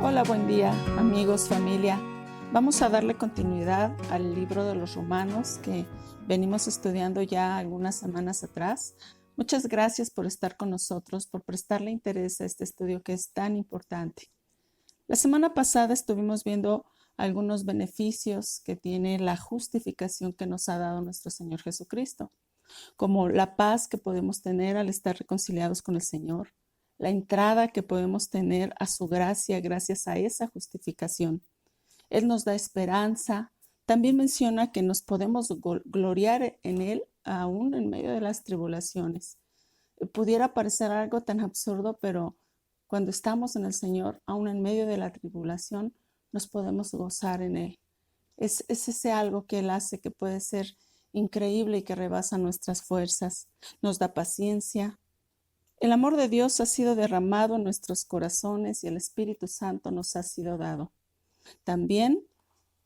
Hola, buen día, amigos, familia. Vamos a darle continuidad al libro de los Romanos que venimos estudiando ya algunas semanas atrás. Muchas gracias por estar con nosotros, por prestarle interés a este estudio que es tan importante. La semana pasada estuvimos viendo algunos beneficios que tiene la justificación que nos ha dado nuestro Señor Jesucristo, como la paz que podemos tener al estar reconciliados con el Señor, la entrada que podemos tener a su gracia gracias a esa justificación. Él nos da esperanza. También menciona que nos podemos gloriar en Él aún en medio de las tribulaciones. Pudiera parecer algo tan absurdo, pero cuando estamos en el Señor, aún en medio de la tribulación, nos podemos gozar en Él. Es ese algo que Él hace que puede ser increíble y que rebasa nuestras fuerzas. Nos da paciencia. El amor de Dios ha sido derramado en nuestros corazones y el Espíritu Santo nos ha sido dado. También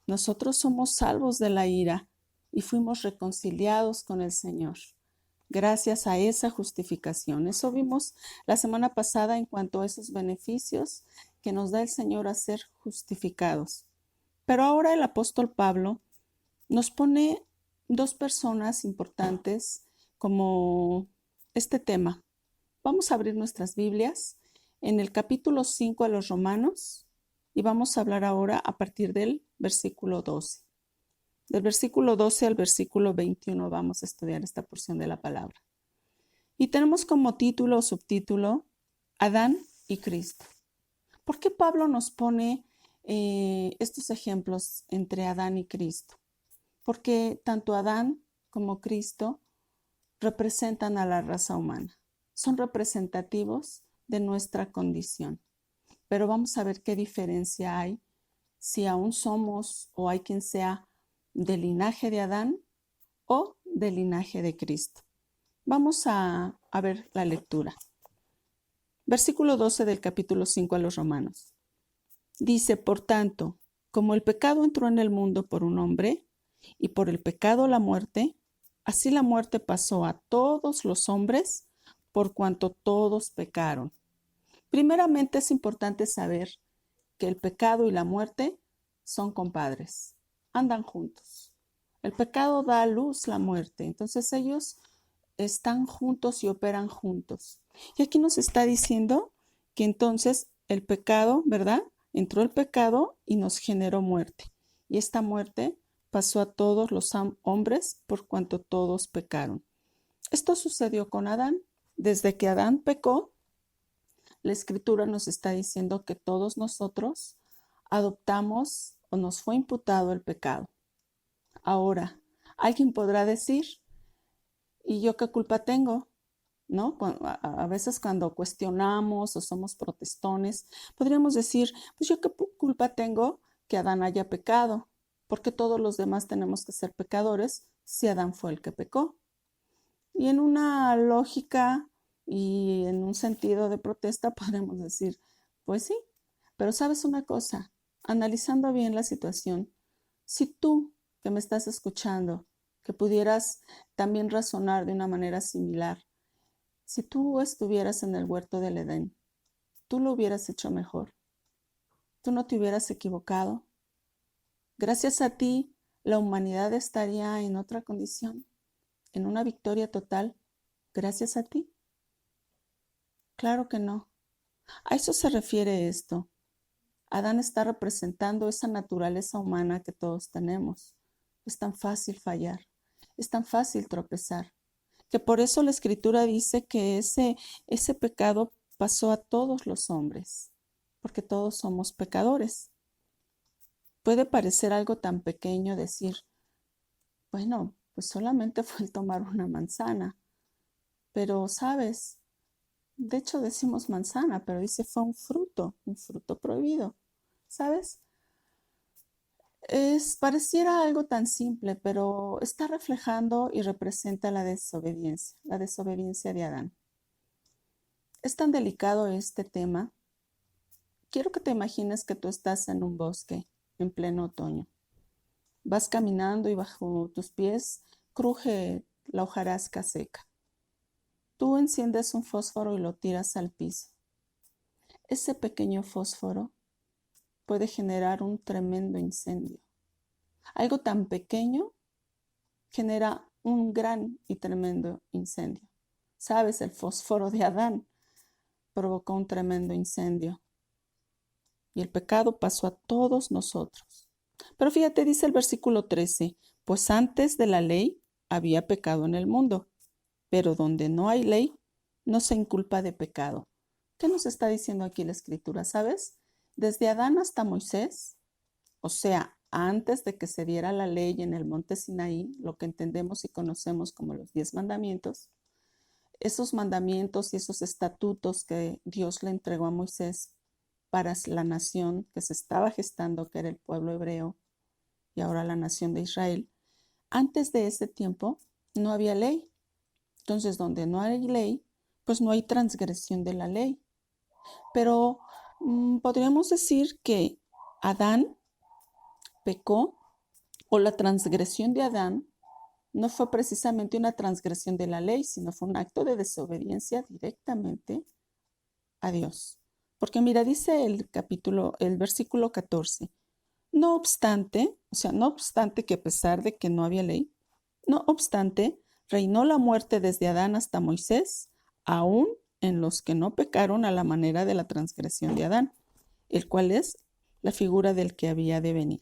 nosotros somos salvos de la ira y fuimos reconciliados con el Señor gracias a esa justificación. Eso vimos la semana pasada en cuanto a esos beneficios que nos da el Señor a ser justificados. Pero ahora el apóstol Pablo nos pone dos personas importantes como este tema. Vamos a abrir nuestras Biblias en el capítulo 5 de los Romanos y vamos a hablar ahora a partir del versículo 12. Del versículo 12 al versículo 21 vamos a estudiar esta porción de la palabra. Y tenemos como título o subtítulo Adán y Cristo. ¿Por qué Pablo nos pone estos ejemplos entre Adán y Cristo? Porque tanto Adán como Cristo representan a la raza humana. Son representativos de nuestra condición. Pero vamos a ver qué diferencia hay si aún somos o hay quien sea del linaje de Adán o del linaje de Cristo. Vamos a ver la lectura. Versículo 12 del capítulo 5 a los Romanos. Dice, por tanto, como el pecado entró en el mundo por un hombre, y por el pecado la muerte, así la muerte pasó a todos los hombres, por cuanto todos pecaron. Primeramente es importante saber que el pecado y la muerte son compadres, andan juntos. El pecado da a luz la muerte, entonces ellos están juntos y operan juntos. Y aquí nos está diciendo que entonces el pecado, ¿verdad? Entró el pecado y nos generó muerte. Y esta muerte pasó a todos los hombres por cuanto todos pecaron. Esto sucedió con Adán. Desde que Adán pecó, la Escritura nos está diciendo que todos nosotros adoptamos o nos fue imputado el pecado. Ahora, alguien podrá decir, ¿y yo qué culpa tengo? ¿No? A veces cuando cuestionamos o somos protestones, podríamos decir, pues yo qué culpa tengo que Adán haya pecado, porque todos los demás tenemos que ser pecadores si Adán fue el que pecó. Y en una lógica y en un sentido de protesta podremos decir, pues sí, pero sabes una cosa, analizando bien la situación, si tú que me estás escuchando, que pudieras también razonar de una manera similar, si tú estuvieras en el huerto del Edén, tú lo hubieras hecho mejor, tú no te hubieras equivocado. Gracias a ti, la humanidad estaría en otra condición, en una victoria total, gracias a ti. Claro que no. A eso se refiere esto. Adán está representando esa naturaleza humana que todos tenemos. Es tan fácil fallar, es tan fácil tropezar, que por eso la Escritura dice que ese pecado pasó a todos los hombres, porque todos somos pecadores. Puede parecer algo tan pequeño decir, bueno, pues solamente fue el tomar una manzana, pero sabes, de hecho decimos manzana, pero dice fue un fruto prohibido, ¿sabes? Pareciera algo tan simple, pero está reflejando y representa la desobediencia de Adán. Es tan delicado este tema. Quiero que te imagines que tú estás en un bosque en pleno otoño. Vas caminando y bajo tus pies cruje la hojarasca seca. Tú enciendes un fósforo y lo tiras al piso. Ese pequeño fósforo puede generar un tremendo incendio. Algo tan pequeño genera un gran y tremendo incendio. ¿Sabes? El fósforo de Adán provocó un tremendo incendio. Y el pecado pasó a todos nosotros. Pero fíjate, dice el versículo 13, pues antes de la ley había pecado en el mundo, pero donde no hay ley, no se inculpa de pecado. ¿Qué nos está diciendo aquí la Escritura? ¿Sabes? Desde Adán hasta Moisés, o sea, antes de que se diera la ley en el monte Sinaí, lo que entendemos y conocemos como los 10 mandamientos, esos mandamientos y esos estatutos que Dios le entregó a Moisés para la nación que se estaba gestando, que era el pueblo hebreo, y ahora la nación de Israel, antes de ese tiempo no había ley. Entonces, donde no hay ley, pues no hay transgresión de la ley. Pero podríamos decir que Adán pecó, o la transgresión de Adán no fue precisamente una transgresión de la ley, sino fue un acto de desobediencia directamente a Dios. Porque mira, dice el versículo 14, no obstante, o sea, no obstante que a pesar de que no había ley, no obstante, reinó la muerte desde Adán hasta Moisés, aún en los que no pecaron a la manera de la transgresión de Adán, el cual es la figura del que había de venir.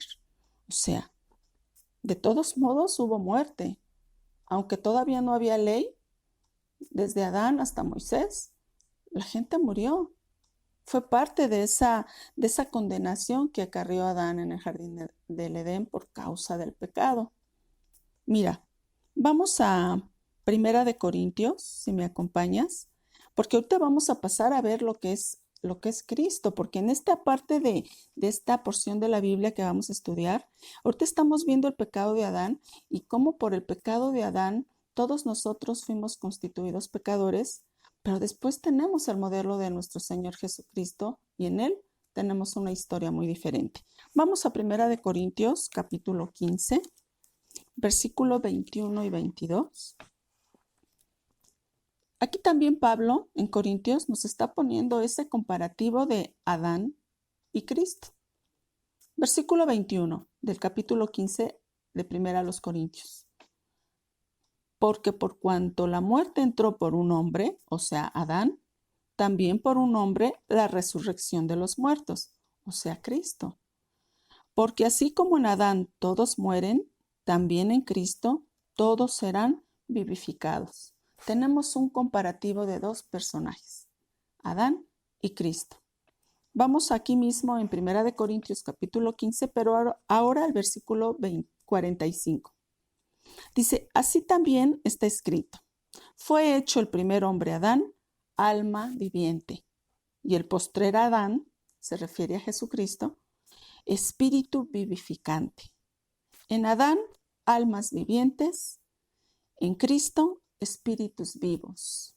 O sea, de todos modos hubo muerte, aunque todavía no había ley, desde Adán hasta Moisés, la gente murió. Fue parte de esa condenación que acarrió Adán en el jardín del Edén por causa del pecado. Mira, vamos a Primera de Corintios, si me acompañas, porque ahorita vamos a pasar a ver lo que es Cristo, porque en esta parte de esta porción de la Biblia que vamos a estudiar, ahorita estamos viendo el pecado de Adán y cómo por el pecado de Adán todos nosotros fuimos constituidos pecadores, pero después tenemos el modelo de nuestro Señor Jesucristo y en él tenemos una historia muy diferente. Vamos a Primera de Corintios, capítulo 15, versículos 21 y 22. Aquí también Pablo en Corintios nos está poniendo ese comparativo de Adán y Cristo. Versículo 21 del capítulo 15 de Primera a los Corintios. Porque por cuanto la muerte entró por un hombre, o sea, Adán, también por un hombre la resurrección de los muertos, o sea, Cristo. Porque así como en Adán todos mueren, también en Cristo todos serán vivificados. Tenemos un comparativo de dos personajes, Adán y Cristo. Vamos aquí mismo en 1 Corintios capítulo 15, pero ahora al versículo 45. Dice, así también está escrito, fue hecho el primer hombre Adán, alma viviente, y el postrer Adán, se refiere a Jesucristo, espíritu vivificante. En Adán, almas vivientes, en Cristo, espíritus vivos.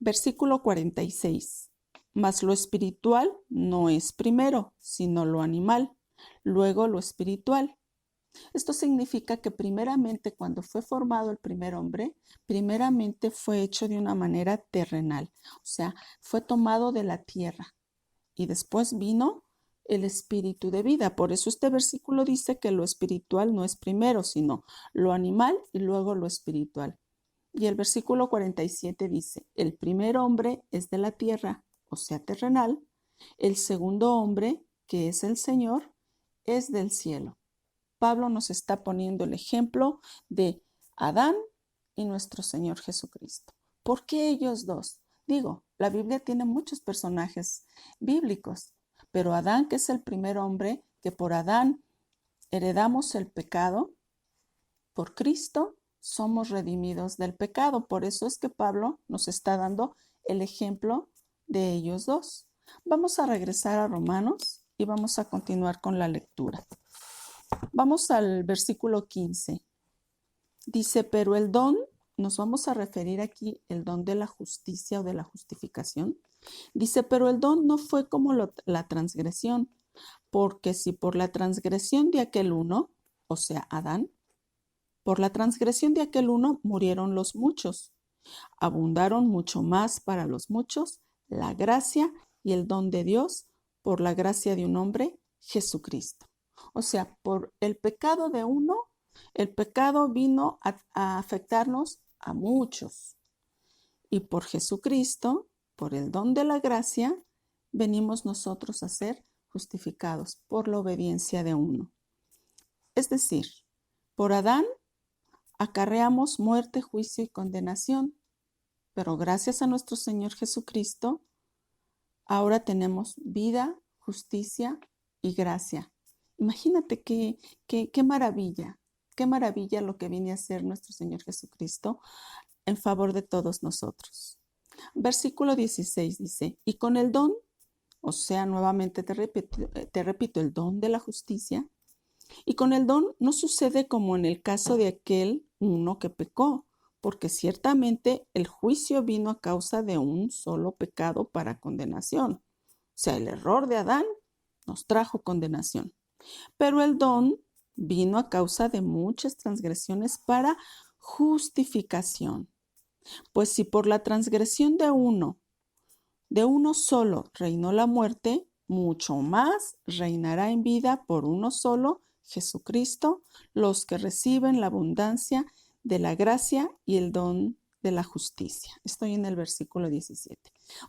Versículo 46. Mas lo espiritual no es primero, sino lo animal, luego lo espiritual. Esto significa que primeramente cuando fue formado el primer hombre, primeramente fue hecho de una manera terrenal, o sea, fue tomado de la tierra y después vino el espíritu de vida. Por eso este versículo dice que lo espiritual no es primero, sino lo animal y luego lo espiritual. Y el versículo 47 dice, el primer hombre es de la tierra, o sea, terrenal. El segundo hombre, que es el Señor, es del cielo. Pablo nos está poniendo el ejemplo de Adán y nuestro Señor Jesucristo. ¿Por qué ellos dos? Digo, la Biblia tiene muchos personajes bíblicos, pero Adán, que es el primer hombre, que por Adán heredamos el pecado, por Cristo somos redimidos del pecado. Por eso es que Pablo nos está dando el ejemplo de ellos dos. Vamos a regresar a Romanos y vamos a continuar con la lectura. Vamos al versículo 15. Dice, pero el don, nos vamos a referir aquí el don de la justicia o de la justificación. Dice, pero el don no fue como la transgresión, porque si por la transgresión de aquel uno, o sea, Adán, por la transgresión de aquel uno murieron los muchos. Abundaron mucho más para los muchos la gracia y el don de Dios por la gracia de un hombre, Jesucristo. O sea, por el pecado de uno, el pecado vino a afectarnos a muchos. Y por Jesucristo, por el don de la gracia, venimos nosotros a ser justificados por la obediencia de uno. Es decir, por Adán acarreamos muerte, juicio y condenación, pero gracias a nuestro Señor Jesucristo, ahora tenemos vida, justicia y gracia. Imagínate qué maravilla lo que viene a hacer nuestro Señor Jesucristo en favor de todos nosotros. Versículo 16 dice, y con el don, o sea, nuevamente te repito, el don de la justicia, y con el don no sucede como en el caso de aquel uno que pecó, porque ciertamente el juicio vino a causa de un solo pecado para condenación. O sea, el error de Adán nos trajo condenación. Pero el don vino a causa de muchas transgresiones para justificación. Pues si por la transgresión de uno solo reinó la muerte, mucho más reinará en vida por uno solo, Jesucristo, los que reciben la abundancia de la gracia y el don de la justicia. Estoy en el versículo 17.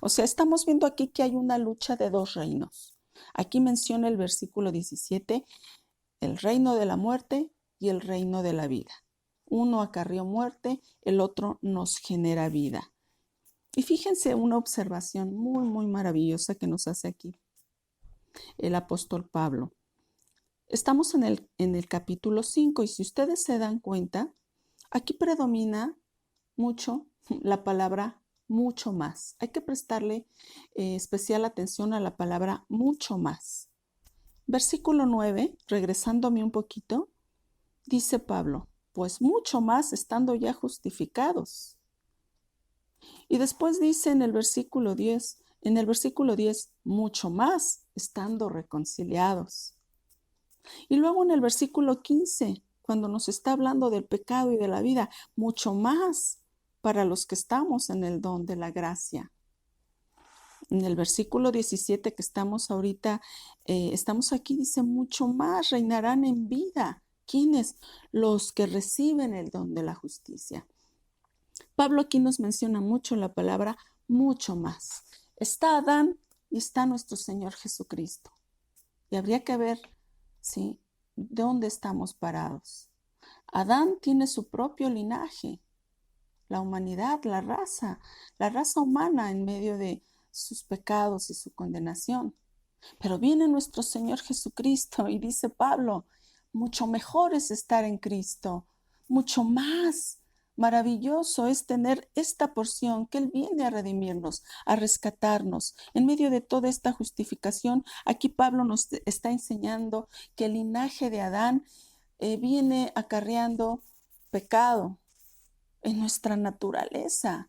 O sea, estamos viendo aquí que hay una lucha de dos reinos. Aquí menciona el versículo 17 el reino de la muerte y el reino de la vida. Uno acarreó muerte, el otro nos genera vida. Y fíjense una observación muy, muy maravillosa que nos hace aquí el apóstol Pablo. Estamos en el capítulo 5 y si ustedes se dan cuenta, aquí predomina mucho la palabra mucho más. Hay que prestarle especial atención a la palabra mucho más. Versículo 9, regresándome un poquito, dice Pablo, pues mucho más estando ya justificados. Y después dice en el versículo 10, mucho más estando reconciliados. Y luego en el versículo 15, cuando nos está hablando del pecado y de la vida, mucho más para los que estamos en el don de la gracia. En el versículo 17 que estamos ahorita, estamos aquí, dice, mucho más reinarán en vida. ¿Quiénes? Los que reciben el don de la justicia. Pablo aquí nos menciona mucho la palabra mucho más. Está Adán y está nuestro Señor Jesucristo. Y habría que ver, ¿sí?, de dónde estamos parados. Adán tiene su propio linaje, la humanidad, la raza humana en medio de sus pecados y su condenación. Pero viene nuestro Señor Jesucristo y dice Pablo, mucho mejor es estar en Cristo, mucho más maravilloso es tener esta porción que Él viene a redimirnos, a rescatarnos. En medio de toda esta justificación, aquí Pablo nos está enseñando que el linaje de Adán viene acarreando pecado en nuestra naturaleza.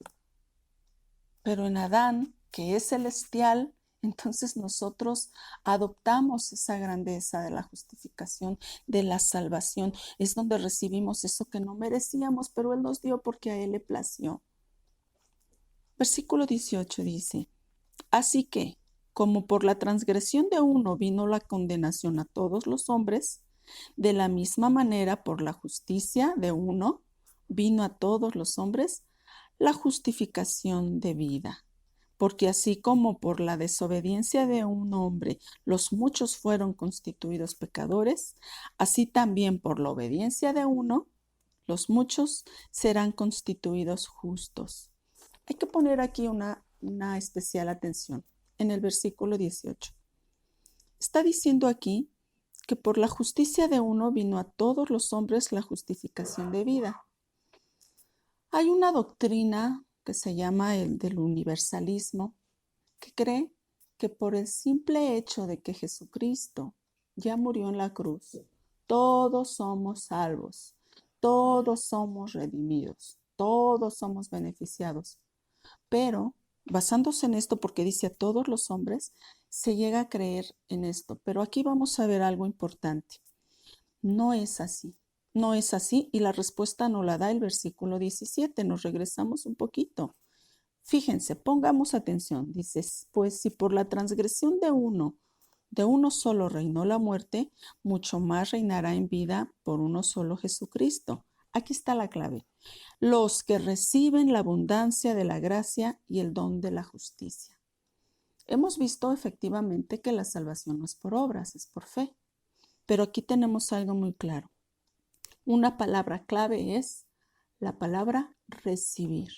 Pero en Adán, que es celestial, entonces nosotros adoptamos esa grandeza de la justificación, de la salvación. Es donde recibimos eso que no merecíamos, pero Él nos dio porque a Él le plació. Versículo 18 dice, así que, como por la transgresión de uno vino la condenación a todos los hombres, de la misma manera por la justicia de uno vino a todos los hombres la justificación de vida. Porque así como por la desobediencia de un hombre los muchos fueron constituidos pecadores, así también por la obediencia de uno, los muchos serán constituidos justos. Hay que poner aquí una especial atención en el versículo 18. Está diciendo aquí que por la justicia de uno vino a todos los hombres la justificación de vida. Hay una doctrina que se llama el del universalismo, que cree que por el simple hecho de que Jesucristo ya murió en la cruz, todos somos salvos, todos somos redimidos, todos somos beneficiados. Pero basándose en esto, porque dice a todos los hombres, se llega a creer en esto. Pero aquí vamos a ver algo importante. No es así. No es así y la respuesta nos la da el versículo 17. Nos regresamos un poquito. Fíjense, pongamos atención. Dice, pues si por la transgresión de uno solo reinó la muerte, mucho más reinará en vida por uno solo Jesucristo. Aquí está la clave. Los que reciben la abundancia de la gracia y el don de la justicia. Hemos visto efectivamente que la salvación no es por obras, es por fe. Pero aquí tenemos algo muy claro. Una palabra clave es la palabra recibir.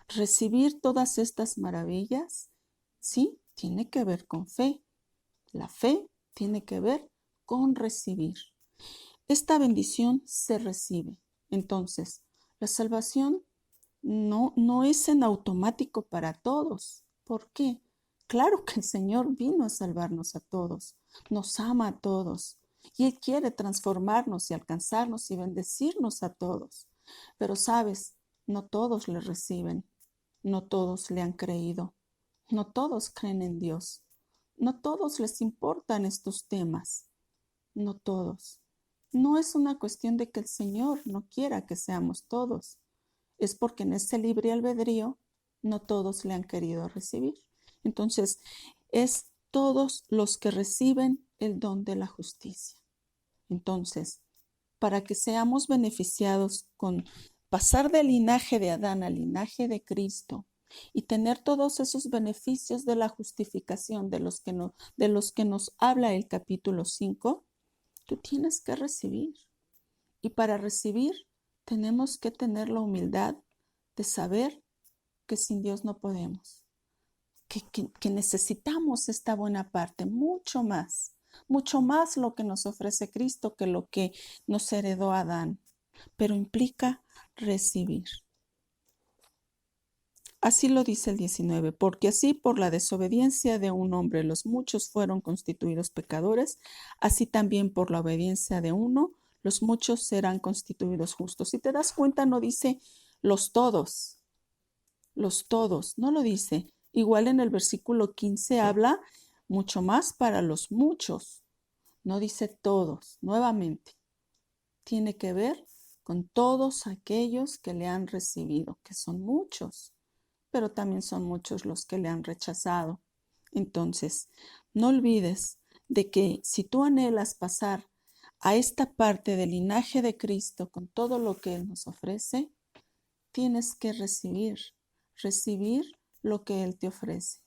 Recibir todas estas maravillas, sí, tiene que ver con fe. La fe tiene que ver con recibir. Esta bendición se recibe. Entonces, la salvación no es en automático para todos. ¿Por qué? Claro que el Señor vino a salvarnos a todos, nos ama a todos y Él quiere transformarnos y alcanzarnos y bendecirnos a todos. Pero sabes, no todos le reciben, no todos le han creído, no todos creen en Dios, no todos les importan estos temas, no todos. No es una cuestión de que el Señor no quiera que seamos todos, es porque en ese libre albedrío no todos le han querido recibir. Entonces, es todos los que reciben el don de la justicia. Entonces, para que seamos beneficiados con pasar del linaje de Adán al linaje de Cristo y tener todos esos beneficios de la justificación de los que nos habla el capítulo 5, tú tienes que recibir. Y para recibir tenemos que tener la humildad de saber que sin Dios no podemos, que necesitamos esta buena parte, mucho más lo que nos ofrece Cristo que lo que nos heredó Adán, pero implica recibir. Así lo dice el 19, porque así por la desobediencia de un hombre los muchos fueron constituidos pecadores, así también por la obediencia de uno los muchos serán constituidos justos. Si te das cuenta, no dice los todos, no lo dice. Igual en el versículo 15 habla mucho más para los muchos, no dice todos, nuevamente. Tiene que ver con todos aquellos que le han recibido, que son muchos, pero también son muchos los que le han rechazado. Entonces, no olvides de que si tú anhelas pasar a esta parte del linaje de Cristo con todo lo que Él nos ofrece, tienes que recibir lo que Él te ofrece,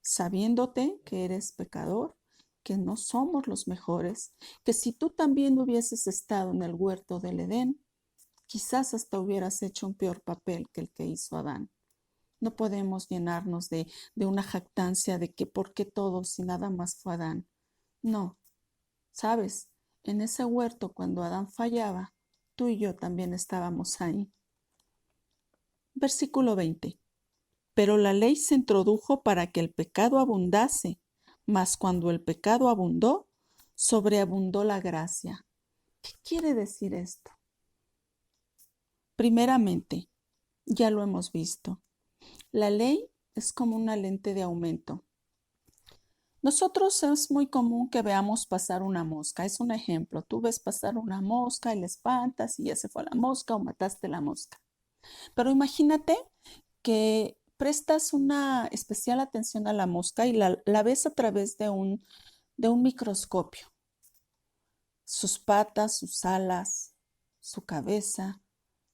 sabiéndote que eres pecador, que no somos los mejores, que si tú también hubieses estado en el huerto del Edén, quizás hasta hubieras hecho un peor papel que el que hizo Adán. No podemos llenarnos de una jactancia de que por qué todos y nada más fue Adán. No, sabes, en ese huerto cuando Adán fallaba, tú y yo también estábamos ahí. Versículo 20. Pero la ley se introdujo para que el pecado abundase, mas cuando el pecado abundó, sobreabundó la gracia. ¿Qué quiere decir esto? Primeramente, ya lo hemos visto, la ley es como una lente de aumento. Nosotros es muy común que veamos pasar una mosca. Es un ejemplo. Tú ves pasar una mosca y la espantas y ya se fue la mosca o mataste la mosca. Pero imagínate que prestas una especial atención a la mosca y la ves a través de un microscopio. Sus patas, sus alas, su cabeza.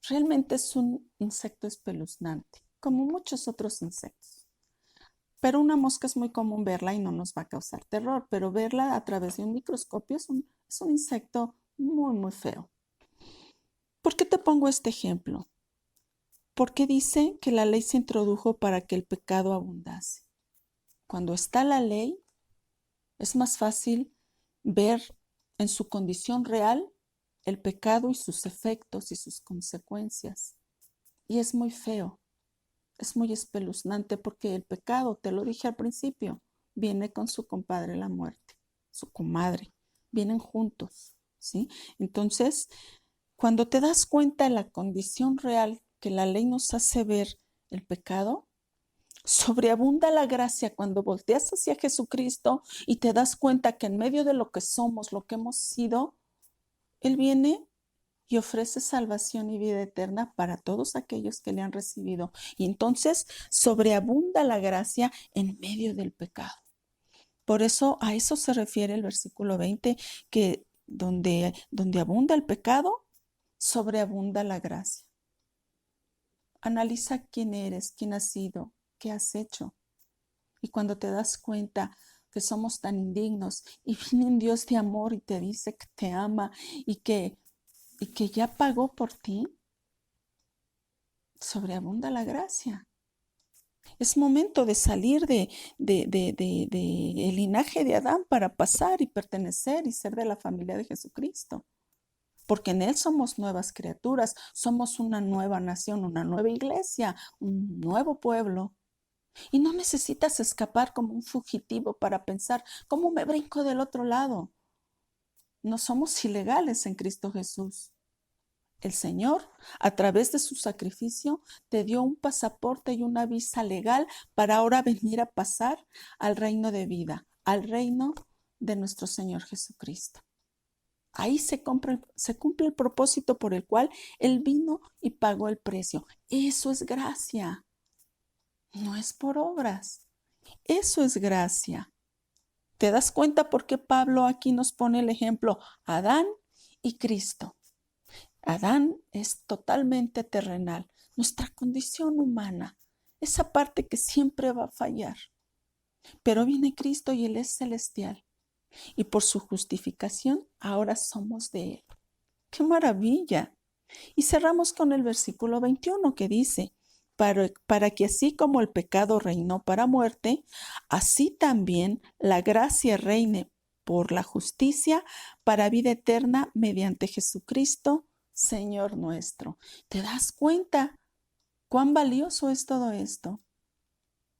Realmente es un insecto espeluznante, como muchos otros insectos. Pero una mosca es muy común verla y no nos va a causar terror, pero verla a través de un microscopio es un insecto muy, muy feo. ¿Por qué te pongo este ejemplo? Porque dice que la ley se introdujo para que el pecado abundase. Cuando está la ley, es más fácil ver en su condición real el pecado y sus efectos y sus consecuencias. Y es muy feo. Es muy espeluznante porque el pecado, te lo dije al principio, viene con su compadre la muerte, su comadre, vienen juntos, ¿sí? Entonces, cuando te das cuenta de la condición real que la ley nos hace ver el pecado, sobreabunda la gracia cuando volteas hacia Jesucristo y te das cuenta que en medio de lo que somos, lo que hemos sido, Él viene y ofrece salvación y vida eterna para todos aquellos que le han recibido. Y entonces sobreabunda la gracia en medio del pecado. Por eso a eso se refiere el versículo 20, que donde abunda el pecado, sobreabunda la gracia. Analiza quién eres, quién has sido, qué has hecho. Y cuando te das cuenta que somos tan indignos y viene un Dios de amor y te dice que te ama y que ya pagó por ti, sobreabunda la gracia. Es momento de salir de el linaje de Adán para pasar y pertenecer y ser de la familia de Jesucristo. Porque en Él somos nuevas criaturas, somos una nueva nación, una nueva iglesia, un nuevo pueblo. Y no necesitas escapar como un fugitivo para pensar, ¿cómo me brinco del otro lado? No somos ilegales en Cristo Jesús. El Señor, a través de su sacrificio, te dio un pasaporte y una visa legal para ahora venir a pasar al reino de vida, al reino de nuestro Señor Jesucristo. Ahí se cumple el propósito por el cual Él vino y pagó el precio. Eso es gracia. No es por obras. Eso es gracia. ¿Te das cuenta por qué Pablo aquí nos pone el ejemplo Adán y Cristo? Adán es totalmente terrenal, nuestra condición humana, esa parte que siempre va a fallar. Pero viene Cristo y Él es celestial. Y por su justificación ahora somos de Él. ¡Qué maravilla! Y cerramos con el versículo 21 que dice, para que así como el pecado reinó para muerte, así también la gracia reine por la justicia para vida eterna mediante Jesucristo, Señor nuestro. ¿Te das cuenta cuán valioso es todo esto?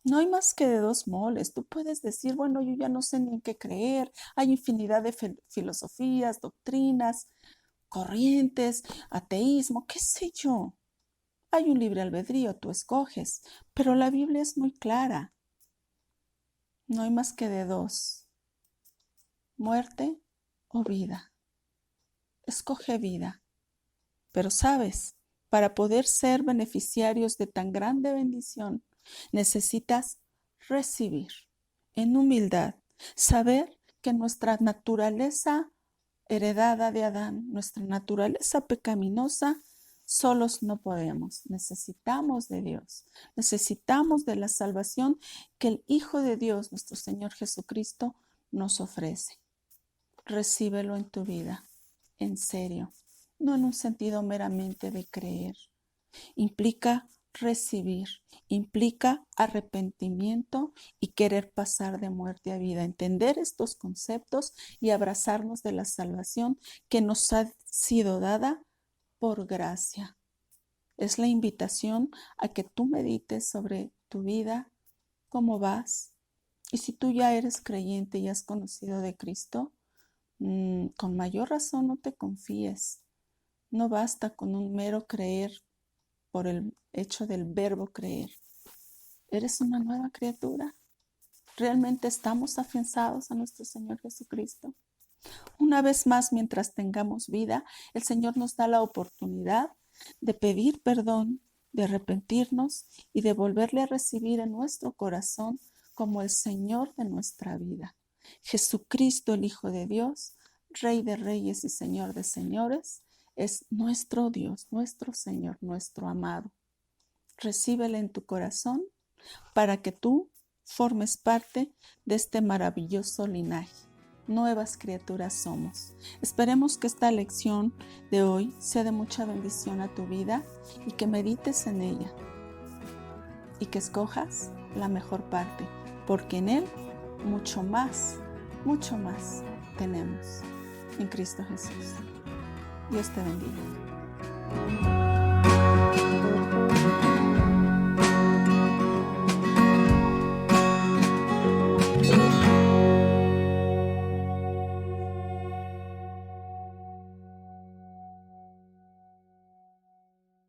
No hay más que de dos moles. Tú puedes decir, bueno, yo ya no sé ni en qué creer. Hay infinidad de filosofías, doctrinas, corrientes, ateísmo, qué sé yo. Hay un libre albedrío, tú escoges, pero la Biblia es muy clara. No hay más que de dos, muerte o vida. Escoge vida. Pero sabes, para poder ser beneficiarios de tan grande bendición, necesitas recibir en humildad, saber que nuestra naturaleza heredada de Adán, nuestra naturaleza pecaminosa, solos no podemos. Necesitamos de Dios, necesitamos de la salvación que el Hijo de Dios, nuestro Señor Jesucristo, nos ofrece. Recíbelo en tu vida, en serio, no en un sentido meramente de creer. Implica recibir, implica arrepentimiento y querer pasar de muerte a vida, entender estos conceptos y abrazarnos de la salvación que nos ha sido dada por gracia. Es la invitación a que tú medites sobre tu vida, cómo vas, y si tú ya eres creyente y has conocido de Cristo, con mayor razón no te confíes. No basta con un mero creer por el hecho del verbo creer. Eres una nueva criatura. Realmente estamos afianzados a nuestro Señor Jesucristo. Una vez más, mientras tengamos vida, el Señor nos da la oportunidad de pedir perdón, de arrepentirnos y de volverle a recibir en nuestro corazón como el Señor de nuestra vida. Jesucristo, el Hijo de Dios, Rey de Reyes y Señor de Señores, es nuestro Dios, nuestro Señor, nuestro amado. Recíbele en tu corazón para que tú formes parte de este maravilloso linaje. Nuevas criaturas somos. Esperemos que esta lección de hoy sea de mucha bendición a tu vida y que medites en ella y que escojas la mejor parte, porque en Él mucho más tenemos en Cristo Jesús. Dios te bendiga.